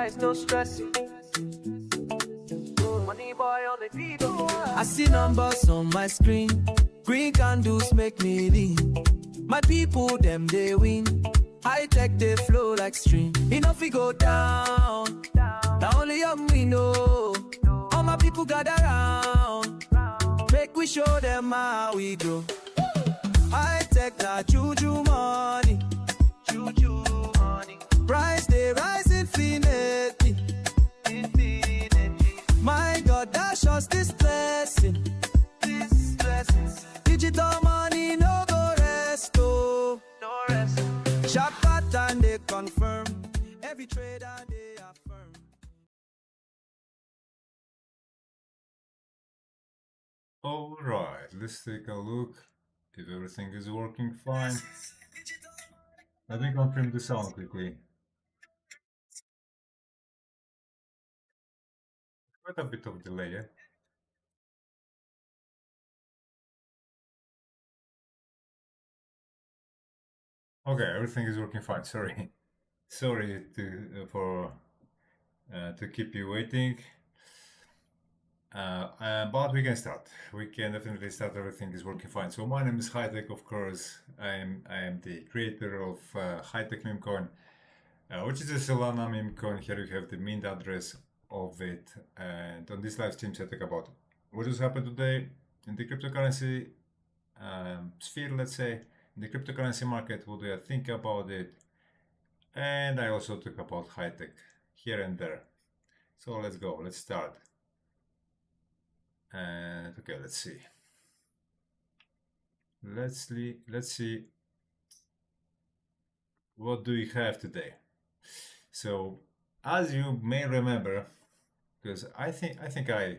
eyes, no stressing. Money boy on the beat. I see numbers on my screen. Green candles make me lean. My people, them, they win. High tech, they flow like stream. Enough we go down. Now only young we know. All my people gather round. Make we show them how we grow. High tech, na juju money. Juju money. Price, they rise infinitely. My God, that's us this blessing. These blessings, Digital money, no go rest, oh. no rest. Sharp pattern, they confirm. Every trader, they affirm. Alright, let's take a look if everything is working fine. Let me confirm the sound quickly. Quite a bit of delay, yeah? Okay, everything is working fine. Sorry, sorry to keep you waiting. But we can start. We can definitely start. Everything is working fine. So my name is Hightech, of course. I am the creator of Hightech meme coin, which is a Solana meme coin. Here you have the mint address of it. And on this live stream, I talk about what has happened today in the cryptocurrency sphere, let's say, in the cryptocurrency market. What do I think about it? And I also talk about Hightech here and there. So let's go. Let's start. And okay, let's see. Let's see what do we have today. So as you may remember, because I think I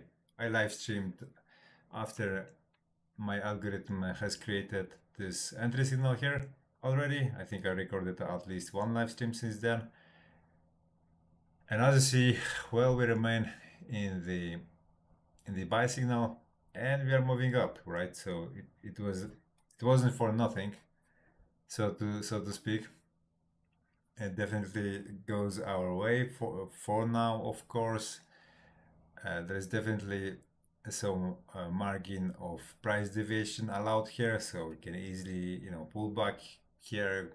live streamed after my algorithm has created this entry signal here already. I think I recorded at least one live stream since then. And as you see, well, we remain in the buy signal and we are moving up, right? So it wasn't for nothing, so to speak. It definitely goes our way for now, of course. There's definitely some margin of price deviation allowed here, so we can easily, pull back here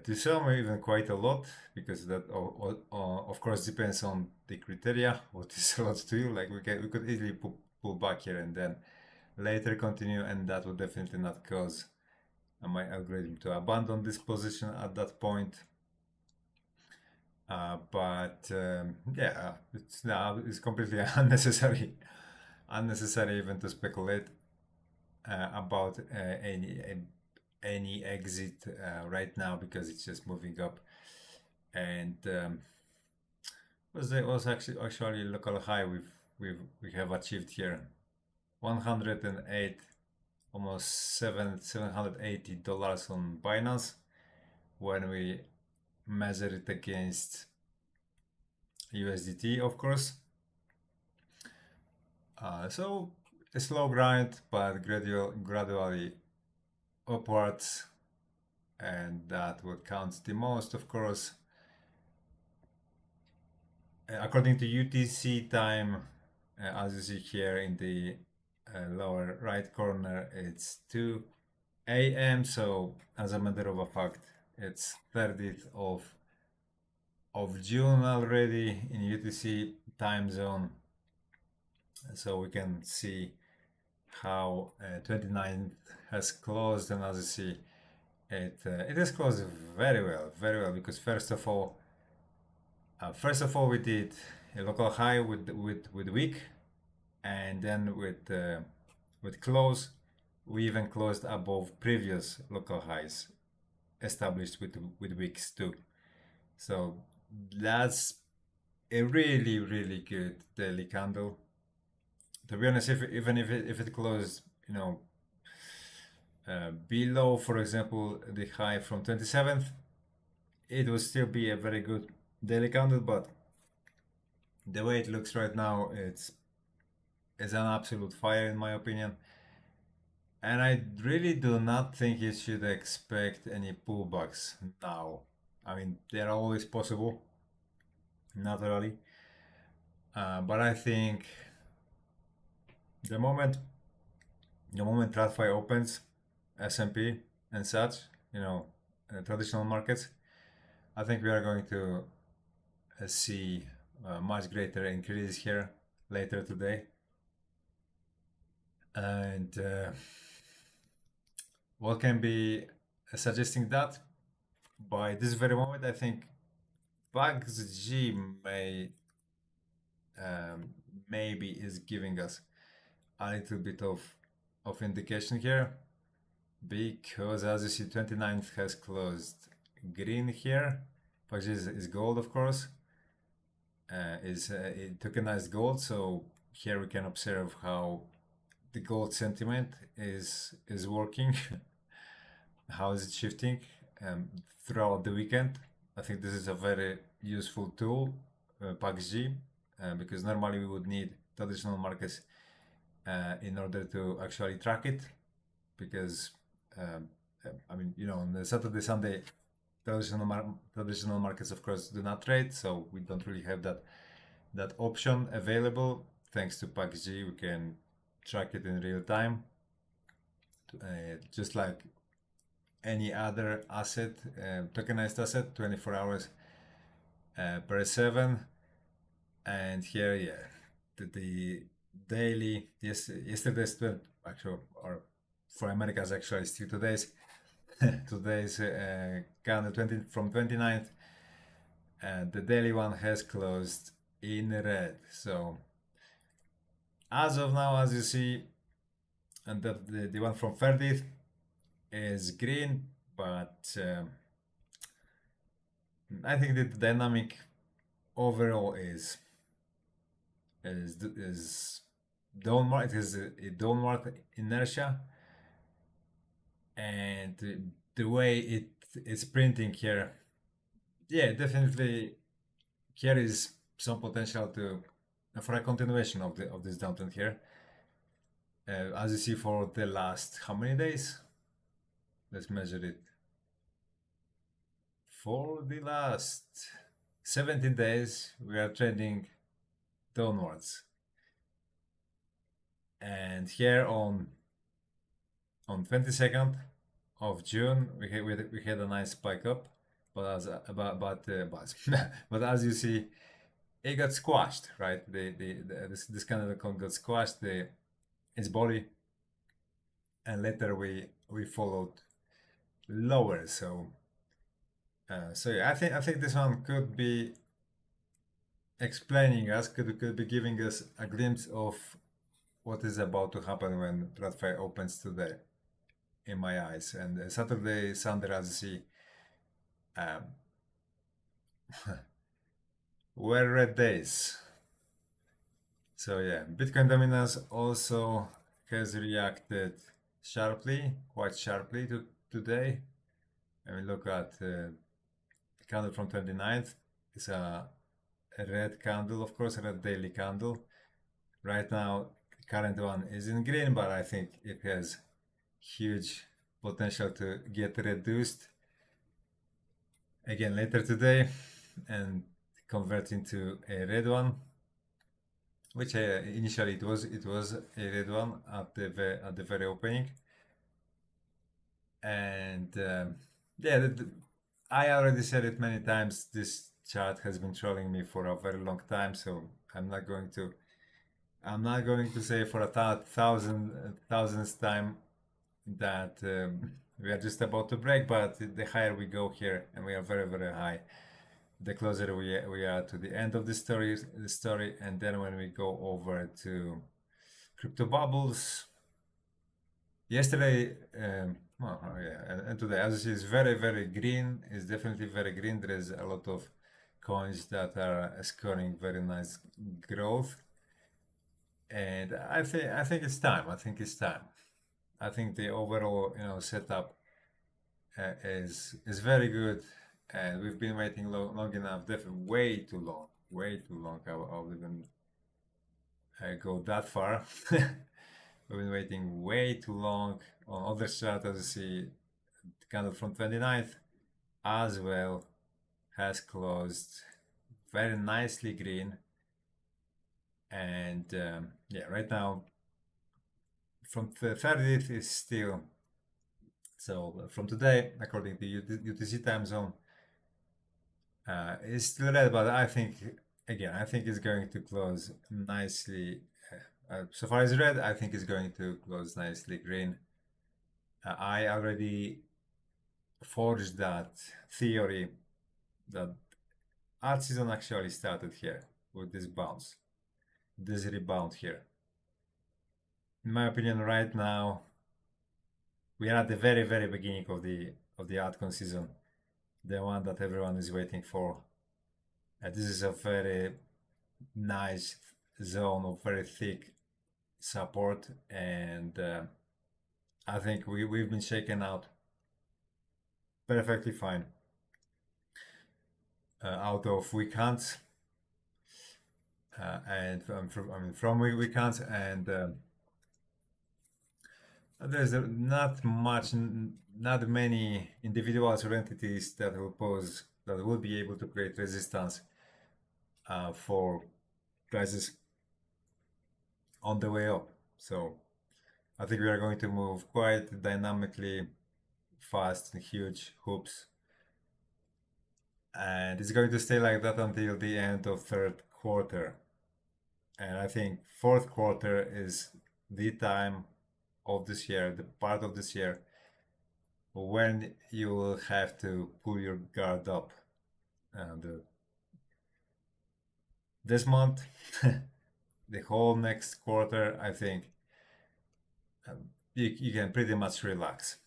to some, even quite a lot, because that of course depends on the criteria. What is a lot to you? Like we could easily pull back here and then later continue, and that would definitely not cause my algorithm to abandon this position at that point. Yeah, it's completely unnecessary even to speculate about any exit right now, because it's just moving up. And was actually local high we have achieved here, 108, almost $780 on Binance when we measure it against USDT, of course. So a slow grind, but gradually upwards, and that what counts the most, of course. According to UTC time, as you see here in the lower right corner, it's 2 a.m. So as a matter of fact, it's 30th of June already in UTC time zone. So we can see how 29th has closed, and as you see, it has closed very well, because first of all we did a local high with wick, and then with close we even closed above previous local highs established with wicks too. So that's a really good daily candle. To be honest, even if it closed, below, for example, the high from 27th, it would still be a very good daily candle. But the way it looks right now, it's an absolute fire in my opinion. And I really do not think you should expect any pullbacks now. I mean, they're always possible, naturally. But I think the moment the moment TradFi opens, S&P and such, traditional markets, I think we are going to see much greater increase here later today. And what can be suggesting that? By this very moment, I think PUBG maybe is giving us a little bit of indication here, because as you see, 29th has closed green here. PUBG is gold, of course, it tokenized gold. So here we can observe how the gold sentiment is working, how is it shifting throughout the weekend. I think this is a very useful tool, PUBG, because normally we would need traditional markets in order to actually track it, because I mean, on the Saturday, Sunday, traditional markets, of course, do not trade, so we don't really have that option available. Thanks to PUBG, we can track it in real time, just like any other asset, tokenized asset, 24 hours per 7. And here, yeah, the daily, yesterday's, actually, or for Americans, actually, still today's candle from 29th, and the daily one has closed in red. So as of now, as you see, and the one from 30th is green, but I think the dynamic overall is downward. It is a downward inertia, and the way it's printing here, yeah, definitely here is some potential for a continuation of this downtrend here. As you see, for the last how many days? Let's measure it. For the last 17 days, we are trending downwards. And here on 22nd of June, we had a nice spike up, but but as you see, it got squashed, right? This kind of coin got squashed, its body, and later we followed lower. So yeah, I think this one could be explaining us, could be giving us a glimpse of what is about to happen when TradFi opens today, in my eyes. And Saturday, Sunday, as you see, were red days. So yeah, Bitcoin dominance also has reacted quite sharply to today. And we look at the candle from 29th. It's a red candle, of course, a red daily candle. Right now, the current one is in green, but I think it has huge potential to get reduced again later today and convert into a red one, which initially it was a red one at the very opening. And yeah, I already said it many times, this chart has been trolling me for a very long time, so I'm not going to say for a thousandth time that we are just about to break. But the higher we go here, and we are very, very high, the closer we are to the end of the story. And then when we go over to crypto bubbles, yesterday, and today, as you see, is very, very green. It's definitely very green. There is a lot of coins that are scoring very nice growth, and I think it's time. I think the overall setup is very good, and we've been waiting long enough. Definitely way too long. I would even go that far. We've been waiting way too long. On other chart, as you see, the candle from 29th as well has closed very nicely green. And yeah, right now from the 30th is still, so from today, according to UTC time zone, it's still red, but I think, again, I think it's going to close nicely. So far as red, I think it's going to close nicely green. I already forged that theory that Altseason actually started here with this bounce, this rebound here. In my opinion, right now, we are at the very, very beginning of the altcoin season, the one that everyone is waiting for. This is a very nice zone of very thick support, and I think we've been shaken out perfectly fine out of weak hands, and from weak hands, and there's not many individuals or entities that will be able to create resistance for prices on the way up. So I think we are going to move quite dynamically, fast and huge hoops, and it's going to stay like that until the end of third quarter. And I think fourth quarter is the time of this year, the part of this year when you will have to pull your guard up. And this month, the whole next quarter, I think you can pretty much relax.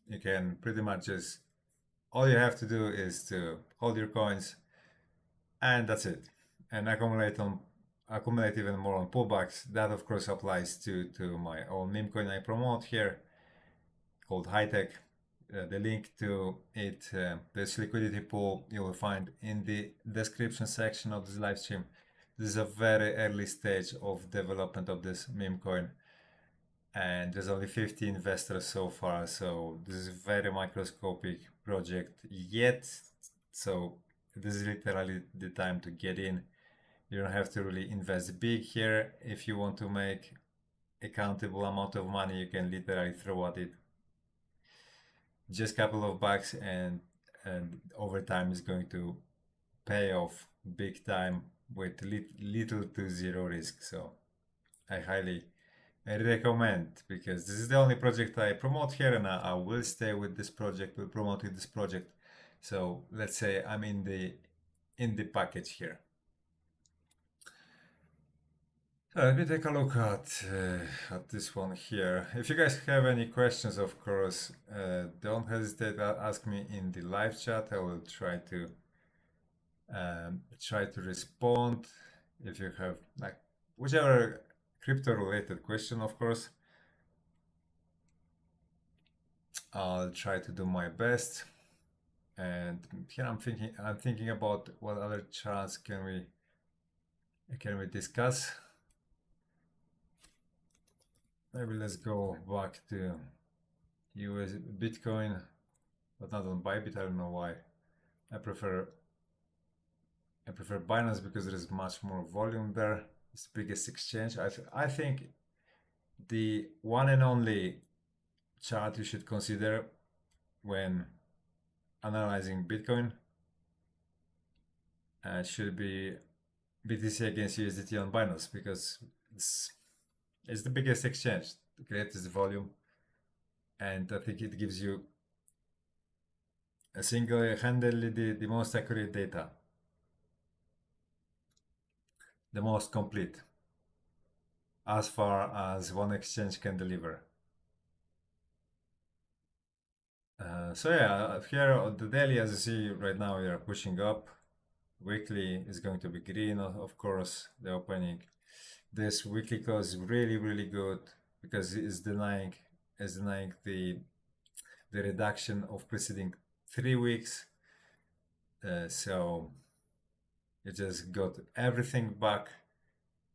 You can pretty much just, all you have to do is to hold your coins, and that's it, and accumulate even more on pullbacks. That of course applies to my own meme coin I promote here, called Hightech. The link to it, this liquidity pool, you will find in the description section of this live stream. This is a very early stage of development of this meme coin, and there's only 50 investors so far, so this is a very microscopic project yet, so this is literally the time to get in. You don't have to really invest big here. If you want to make a countable amount of money, you can literally throw at it just a couple of bucks, and over time is going to pay off big time with little to zero risk. So I highly recommend, because this is the only project I promote here, and I will stay with this project, will promote with this project. So let's say I'm in the package here. Let me take a look at this one here. If you guys have any questions, of course, don't hesitate to ask me in the live chat. I will try to respond. If you have like whichever crypto related question, of course, I'll try to do my best. And here I'm thinking about what other charts can we discuss. Maybe let's go back to US Bitcoin, but not on Bybit. I don't know why. I prefer Binance because there is much more volume there. It's the biggest exchange. I think the one and only chart you should consider when analyzing Bitcoin should be BTC against USDT on Binance, because it's the biggest exchange, the greatest volume, and I think it gives you a single-handedly the most accurate data, the most complete, as far as one exchange can deliver. So yeah, here on the daily, as you see right now, we are pushing up. Weekly is going to be green, of course, the opening. This weekly close is really good, because it's denying the reduction of preceding 3 weeks. So it just got everything back,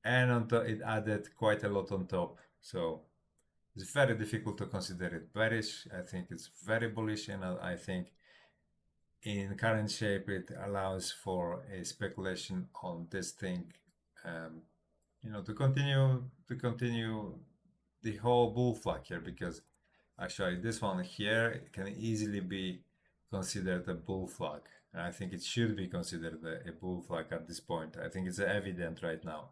and on top it added quite a lot on top. So it's very difficult to consider it bearish. I think it's very bullish, and I think in current shape, it allows for a speculation on this thing, to continue the whole bull flag here, because actually this one here can easily be considered a bull flag. And I think it should be considered a bull flag at this point. I think it's evident right now.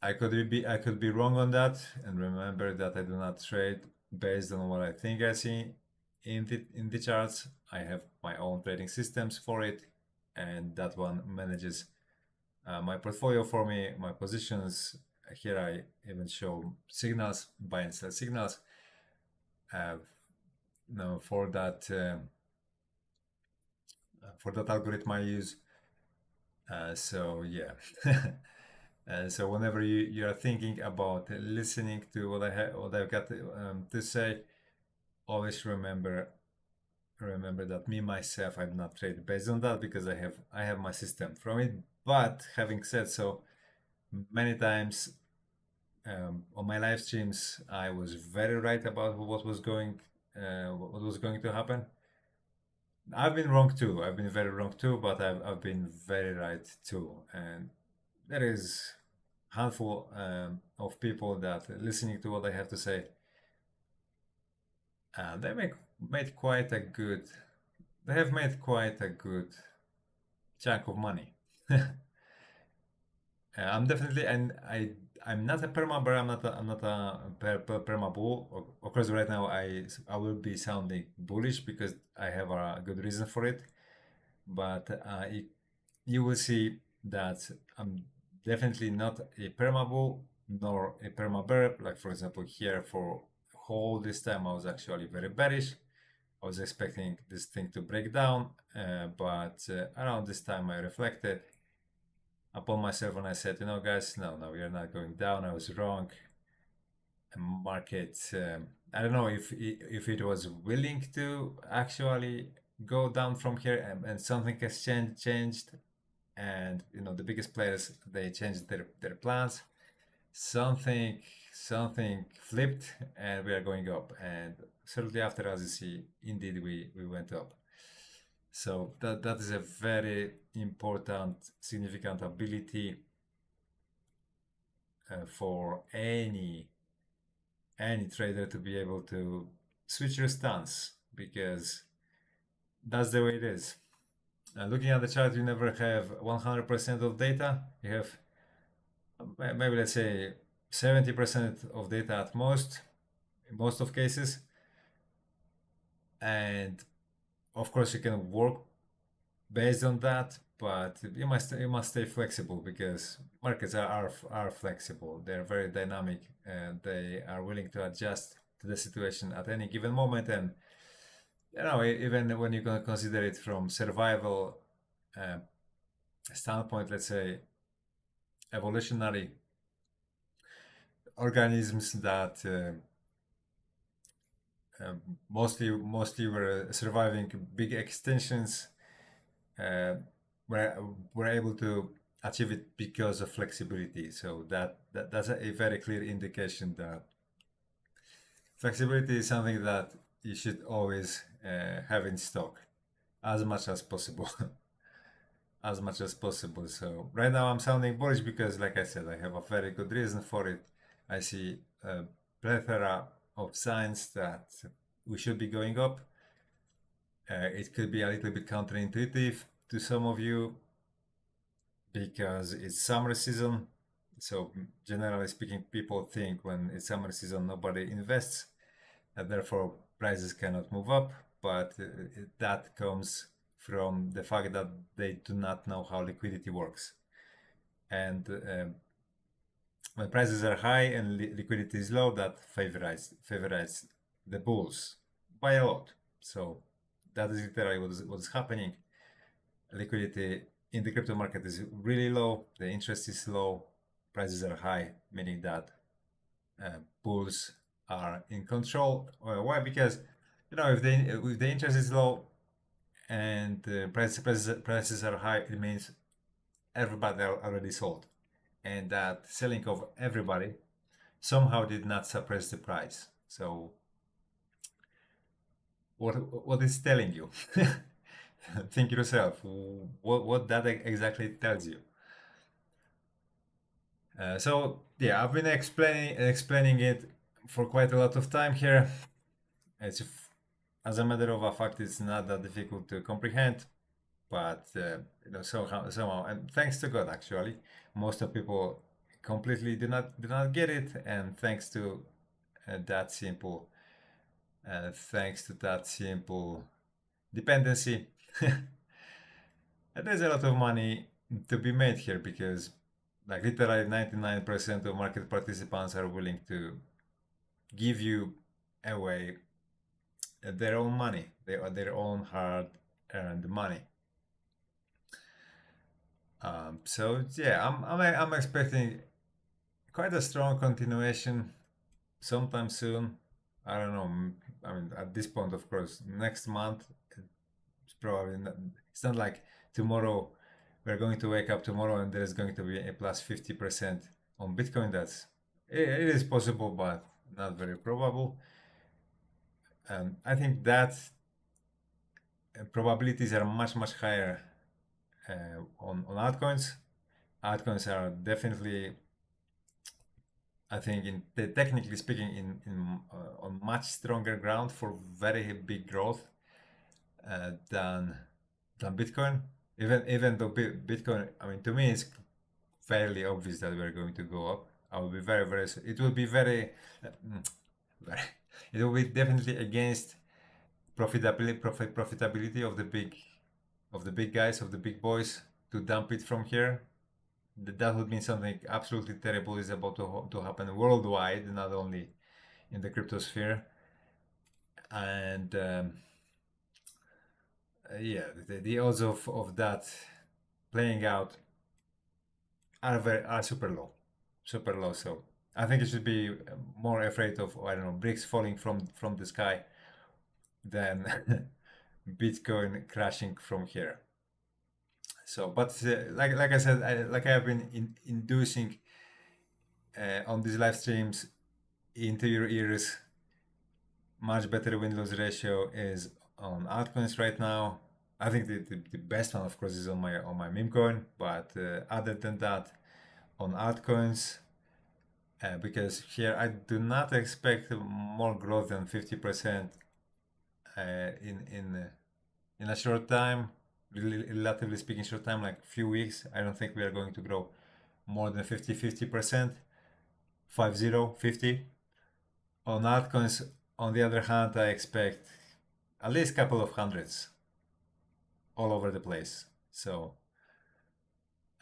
I could be wrong on that, and remember that I do not trade based on what I think I see in the charts. I have my own trading systems for it, and that one manages my portfolio for me, my positions. Here I even show signals, buy and sell signals. For that algorithm I use. So yeah. So whenever you are thinking about listening to what I've got to say, always remember that me myself, I do not trade based on that, because I have my system from it. But having said so, many times on my live streams, I was very right about what was going to happen. I've been wrong too. I've been very wrong too, but I've been very right too. And there is handful of people that listening to what I have to say, and they have made quite a good chunk of money. I'm definitely, and I'm not a perma bear. I'm not a perma bull. Of course, right now I will be sounding bullish because I have a good reason for it. But you will see that I'm definitely not a perma bull nor a perma bear. Like for example, here for whole this time I was actually very bearish. I was expecting this thing to break down, but around this time I reflected upon myself and I said, guys, no, we are not going down. I was wrong. Market, I don't know if it was willing to actually go down from here, and something has changed, and the biggest players, they changed their plans. Something flipped, and we are going up. And shortly after, as you see, indeed we went up. So that is a very important, significant ability for any trader to be able to switch your stance, because that's the way it is. Looking at the chart, you never have 100% of data. You have maybe, let's say, 70% of data at most, in most of cases. And of course you can work based on that, but you must stay flexible, because markets are flexible. They're very dynamic, and they are willing to adjust to the situation at any given moment. And even when you can consider it from survival standpoint, let's say evolutionary organisms that mostly were surviving big extinctions, were able to achieve it because of flexibility. So that's a very clear indication that flexibility is something that you should always have in stock as much as possible. As much as possible. So right now I'm sounding bullish because, like I said, I have a very good reason for it. I see a plethora of signs that we should be going up. It could be a little bit counterintuitive to some of you because it's summer season. So generally speaking, people think when it's summer season nobody invests, and therefore prices cannot move up. But that comes from the fact that they do not know how liquidity works. And when prices are high and liquidity is low, that favorites the bulls by a lot. So that is literally what is happening. Liquidity in the crypto market is really low, the interest is low, prices are high, meaning that bulls are in control. Why? Because if the interest is low and prices are high, it means everybody already sold, and that selling of everybody somehow did not suppress the price. So what it's telling you. Think yourself. What that exactly tells you. So yeah, I've been explaining it for quite a lot of time here. It's as a matter of fact, it's not that difficult to comprehend, but somehow, and thanks to God, actually, most of people completely do not get it, and thanks to that simple, thanks to that simple dependency, there's a lot of money to be made here because, like, literally 99% of market participants are willing to give you away their own money, their own hard-earned money. So yeah, I'm expecting quite a strong continuation sometime soon. I don't know. I mean, at this point, of course, next month it's probably not, it's not like tomorrow we're going to wake up tomorrow and there's going to be a plus 50% on Bitcoin. It is possible, but not very probable. I think that probabilities are much higher on altcoins. Altcoins are definitely, I think, technically speaking, on much stronger ground for very big growth than Bitcoin. Even though Bitcoin, I mean, to me, it's fairly obvious that we're going to go up. I will be very. It will be very. It will be definitely against profitability of the big guys, of the big boys, to dump it from here. That would mean something absolutely terrible is about to happen worldwide, not only in the crypto sphere. And yeah, the odds of that playing out are super low. So I think you should be more afraid of, I don't know, bricks falling from the sky than Bitcoin crashing from here. So, but like I said, like I have been inducing on these live streams into your ears, much better win-lose ratio is on altcoins right now. I think the best one, of course, is on my meme coin, but other than that, on altcoins, because here I do not expect more growth than 50% in a short time, relatively speaking, short time, like few weeks. I don't think we are going to grow more than 50%, 50. On altcoins, on the other hand, I expect at least a couple of hundreds all over the place. So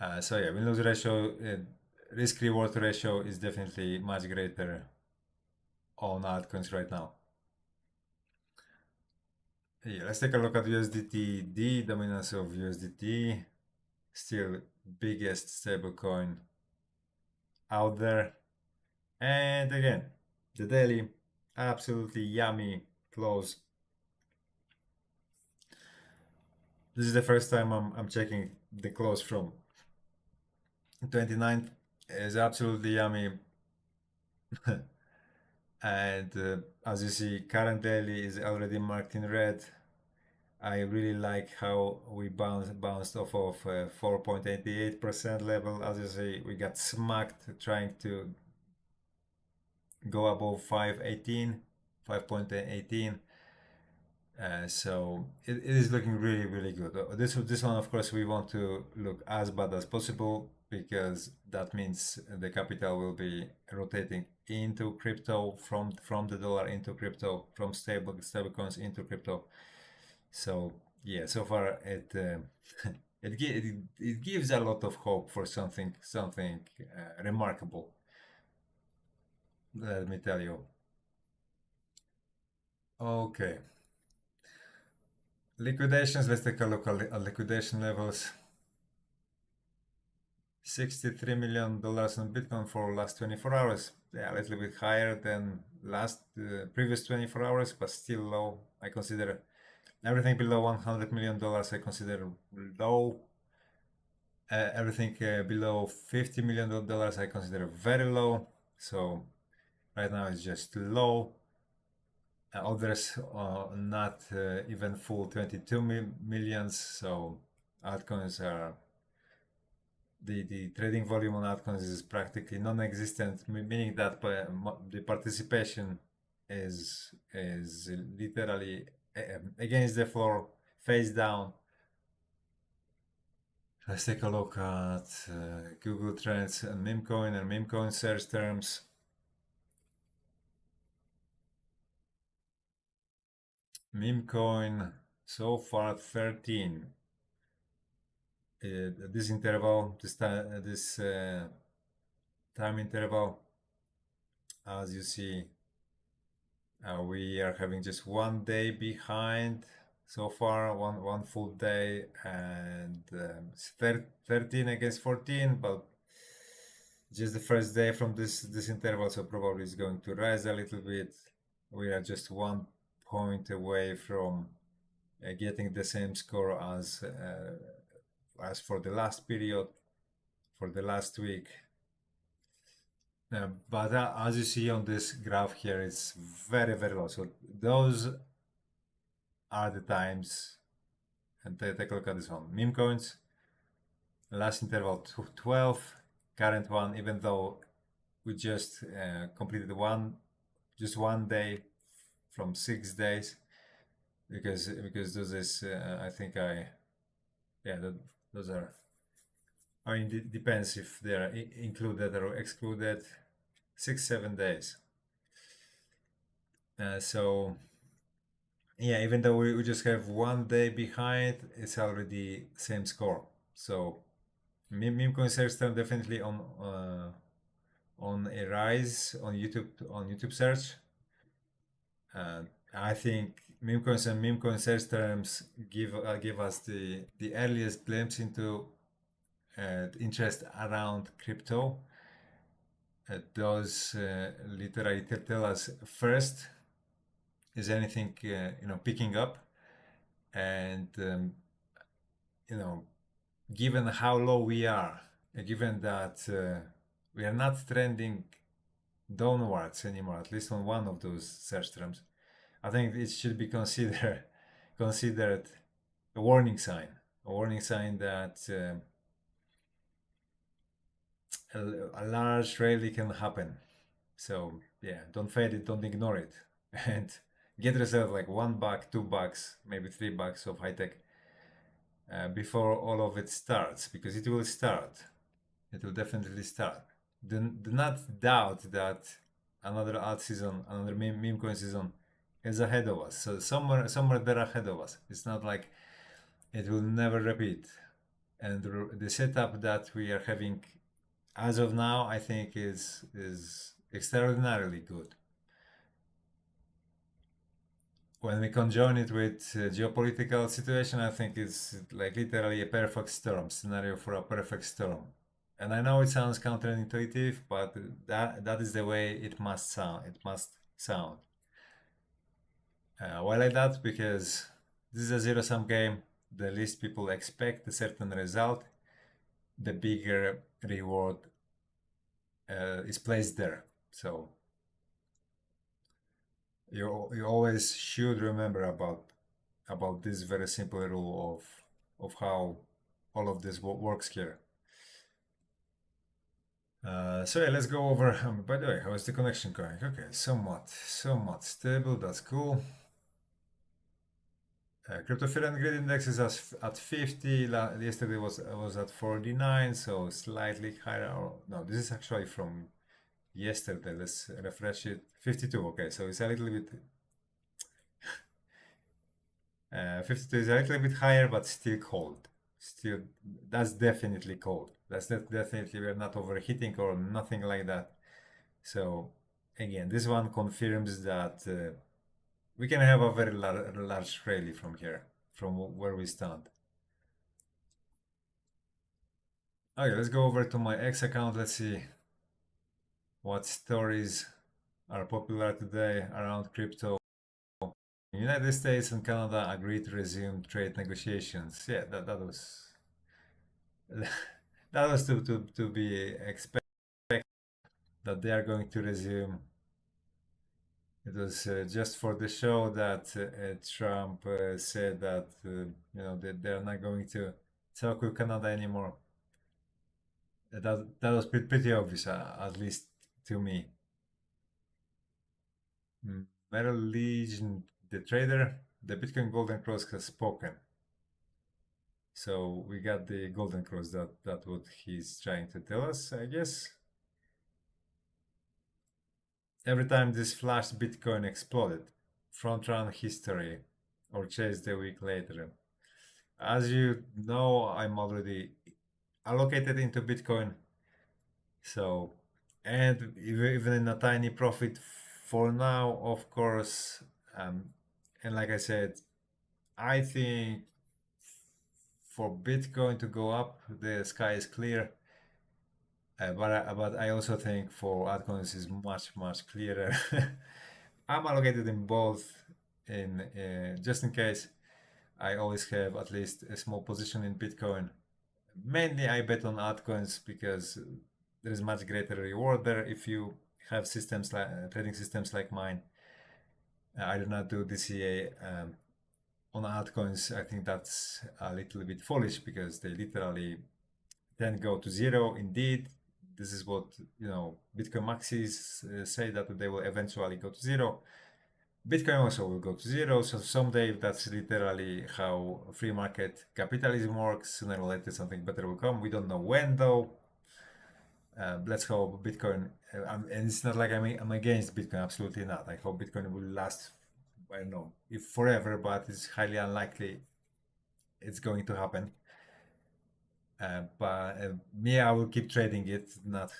yeah, win-lose ratio, risk-reward ratio is definitely much greater on altcoins right now. Yeah, let's take a look at USDT. The dominance of USDT, still biggest stablecoin out there. And again, the daily, absolutely yummy close. This is the first time I'm checking the close from 29th. Is absolutely yummy. And as you see, current daily is already marked in red. I really like how we bounced off of 4.88% level. As you see, we got smacked trying to go above 5.18. So it is looking really good. This one, of course, we want to look as bad as possible because that means the capital will be rotating into crypto from the dollar into crypto, from stablecoins into crypto. So yeah, so far it it gives a lot of hope for something remarkable. Let me tell you. Okay. Liquidations, let's take a look at liquidation levels. $63 million on Bitcoin for last 24 hours. Yeah, a little bit higher than previous 24 hours, but still low. I consider everything below $100 million, I consider low. Everything below $50 million, I consider very low. So right now it's just low. others not even full 22 millions. So altcoins are the trading volume on altcoins is practically non-existent, meaning that the participation is literally against the floor, face down. Let's take a look at Google Trends and memecoin and memecoin search terms. Memecoin so far 13. This interval, this time interval, as you see, we are having just 1 day behind so far, one full day, and 13 against 14, but just the first day from this interval, so probably it's going to rise a little bit. We are just 1 point away from getting the same score as for the last period, for the last week. But as you see on this graph here, it's very, very low. So those are the times, and take a look at this one. Meme coins, last interval 12, current one, even though we just completed just 1 day from 6 days, because those is I think those are, I mean, it depends if they're included or excluded. 6-7 days. So yeah, even though we just have 1 day behind, it's already same score. So meme coin search term definitely on a rise on YouTube search. I think meme coins and meme coin search terms give us the earliest glimpse into interest around crypto. Those literally tell us first, is anything picking up, and given how low we are, given that we are not trending downwards anymore, at least on one of those search terms, I think it should be considered a warning sign that a large rally can happen. So yeah, don't fade it, don't ignore it, and get yourself like $1, $2, maybe $3 of high tech before all of it starts, because it will start. It will definitely start. Do not doubt that another alt season, another meme coin season is ahead of us. So somewhere there ahead of us. It's not like it will never repeat. And the setup that we are having as of now, I think is extraordinarily good. When we conjoin it with geopolitical situation, I think it's like literally a perfect storm scenario for a perfect storm. And I know it sounds counterintuitive, but that is the way it must sound. It must sound. Why like that? Because this is a zero-sum game. The least people expect a certain result, the bigger reward is placed there. So you always should remember about this very simple rule of how all of this works here. So yeah, let's go over. By the way, how is the connection going? Okay, somewhat stable. That's cool. Crypto fear and greed index is at 50. Yesterday was at 49, so slightly higher. No, this is actually from yesterday. Let's refresh it. 52. Okay, so it's a little bit. 52 is a little bit higher, but still cold. Still, that's definitely cold. That's definitely, we're not overheating or nothing like that. So again, this one confirms that we can have a very large rally from here, from where we stand. Okay, let's go over to my X account. Let's see what stories are popular today around crypto. United States and Canada agreed to resume trade negotiations. Yeah, that was that was to be expected, that they are going to resume It was just for the show that Trump said that that they're not going to talk with Canada anymore. That was pretty obvious, at least to me. Merrill Lynch, the trader, the Bitcoin Golden Cross has spoken. So we got the Golden Cross. That what he's trying to tell us, I guess. Every time this flash Bitcoin exploded, front run history, or chase the week later. As you know, I'm already allocated into Bitcoin. So, and even in a tiny profit for now, of course. And like I said, I think for Bitcoin to go up, the sky is clear. But I also think for altcoins is much clearer. I'm allocated in both. In just in case, I always have at least a small position in Bitcoin. Mainly, I bet on altcoins because there is much greater reward there if you have systems like trading systems like mine. I do not do DCA on altcoins. I think that's a little bit foolish because they literally then go to zero. Indeed, this is what Bitcoin maxis say, that they will eventually go to zero. Bitcoin also will go to zero. So someday, that's literally how free market capitalism works. Sooner or later, something better will come. We don't know when, though. Let's hope Bitcoin, and it's not like I'm against Bitcoin, absolutely not. I hope Bitcoin will last, I don't know if forever, but it's highly unlikely it's going to happen. But me, I will keep trading it, not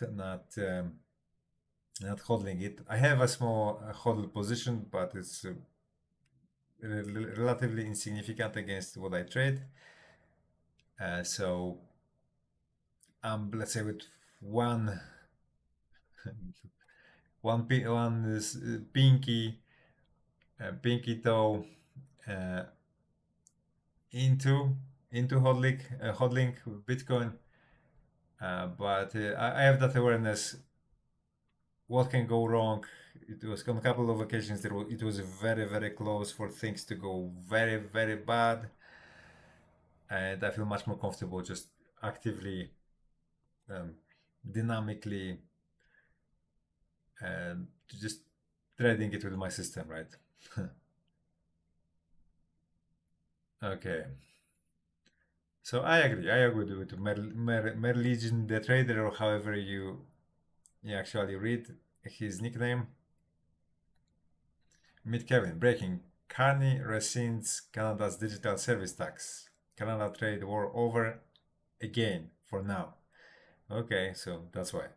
hodling it. I have a small hodl position, but it's relatively insignificant against what I trade. So let's say with one is pinky toe into hodling Bitcoin. But I have that awareness. What can go wrong? It was on a couple of occasions it was very close for things to go very bad, and I feel much more comfortable just actively, dynamically, and just trading it with my system, right? Okay. So I agree with Merlegion the trader, or however you actually read his nickname. Meet Kevin. Breaking. Carney rescinds Canada's digital service tax. Canada trade war over again for now. Okay, so that's why.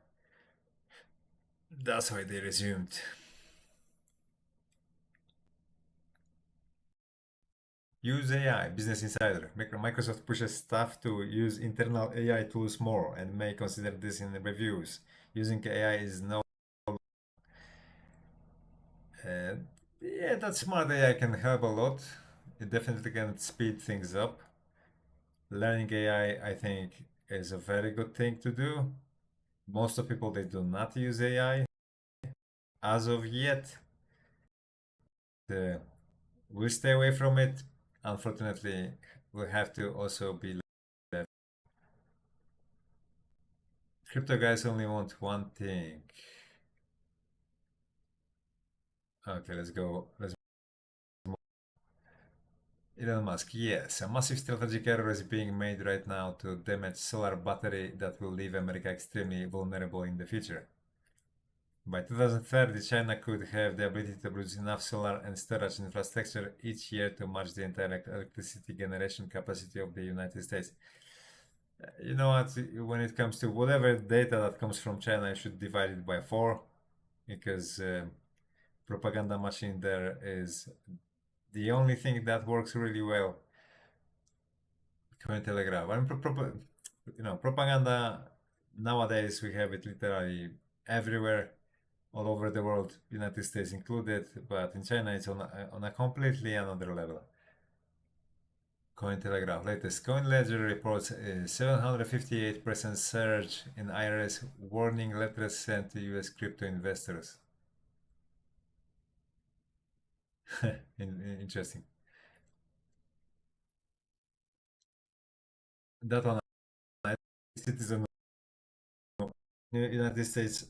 That's why they resumed. Use AI. Business Insider. Microsoft pushes staff to use internal AI tools more and may consider this in the reviews. Using AI is no. Yeah, that smart AI can help a lot. It definitely can speed things up. Learning AI, I think, is a very good thing to do. Most of people, they do not use AI as of yet. We'll stay away from it. Unfortunately, we'll have to also be left. Crypto guys only want one thing. Okay, let's go. Elon Musk, yes, a massive strategic error is being made right now to damage solar battery that will leave America extremely vulnerable in the future. By 2030, China could have the ability to produce enough solar and storage infrastructure each year to match the entire electricity generation capacity of the United States. You know what? When it comes to whatever data that comes from China, I should divide it by 4, because propaganda machine there is the only thing that works really well. Cointelegraph. I mean, propaganda nowadays, we have it literally everywhere, all over the world, United States included, but in China it's on a completely another level. Cointelegraph. Latest CoinLedger reports a 758% surge in IRS warning letters sent to US crypto investors. Interesting. That one, I citizen of United States.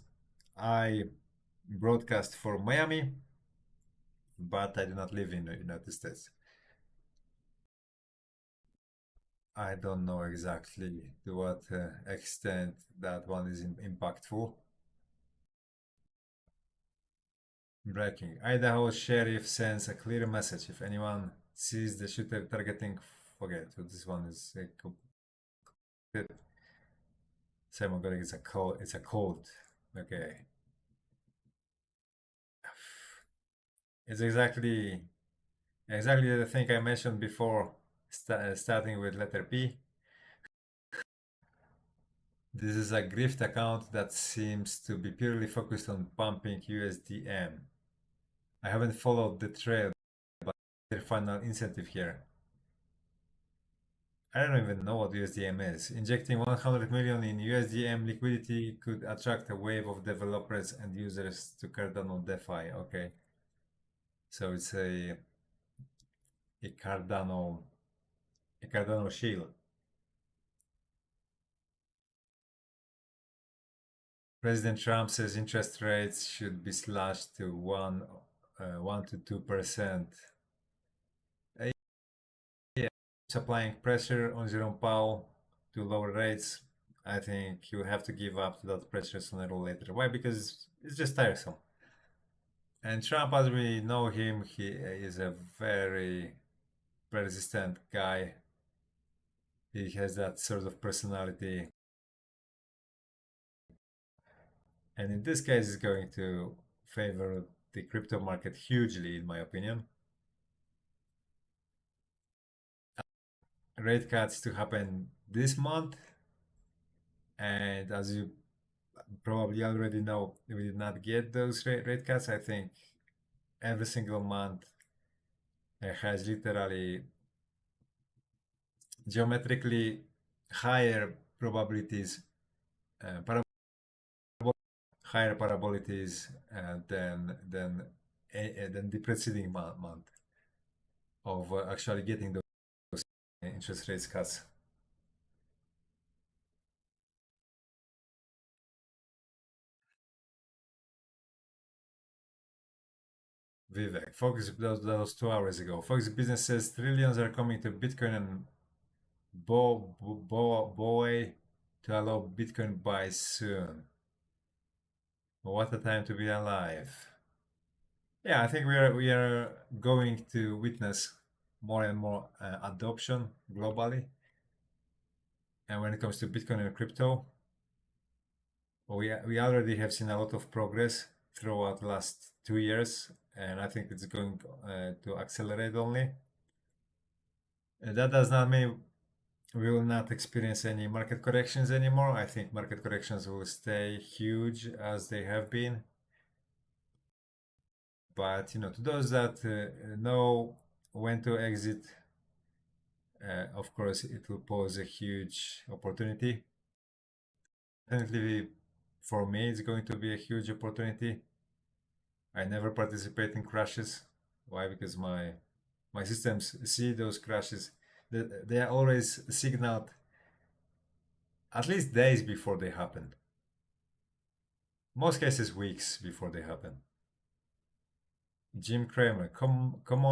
I broadcast for Miami, but I do not live in the United States. I don't know exactly to what extent that one is impactful. Breaking. Idaho sheriff sends a clear message. If anyone sees the shooter targeting, forget. So this one is a complete. Simon Goring is a code. It's a code. Okay. It's exactly the thing I mentioned before, starting with letter P. This is a grift account that seems to be purely focused on pumping USDM. I haven't followed the trail, but their final incentive here. I don't even know what USDM is. Injecting 100 million in USDM liquidity could attract a wave of developers and users to Cardano DeFi. Okay, so it's a Cardano a Cardano shield. President Trump says interest rates should be slashed to 1 to 2%. Yeah, it's applying pressure on Jerome Powell to lower rates. I think you have to give up to that pressure sooner or later. Why? Because it's just tiresome. And Trump, as we know him, he is a very persistent guy. He has that sort of personality. And in this case, is going to favor the crypto market hugely, in my opinion. Rate cuts to happen this month. And as you probably already know, we did not get those rate cuts. I think every single month has literally geometrically higher probabilities, higher probabilities than the preceding month of actually getting those interest rates cuts. Vivek, Fox, that was 2 hours ago. Fox Business says trillions are coming to Bitcoin and boy to allow Bitcoin buy soon. What a time to be alive. Yeah, I think we are going to witness more and more adoption globally. And when it comes to Bitcoin and crypto, we already have seen a lot of progress throughout the last 2 years, and I think it's going to accelerate only. And that does not mean we will not experience any market corrections anymore. I think market corrections will stay huge as they have been. But to those that know when to exit, of course, it will pose a huge opportunity. Definitely, for me, it's going to be a huge opportunity. I never participate in crashes. Why? Because my systems see those crashes. They are always signaled at least days before they happen. Most cases, weeks before they happen. Jim Cramer, come on.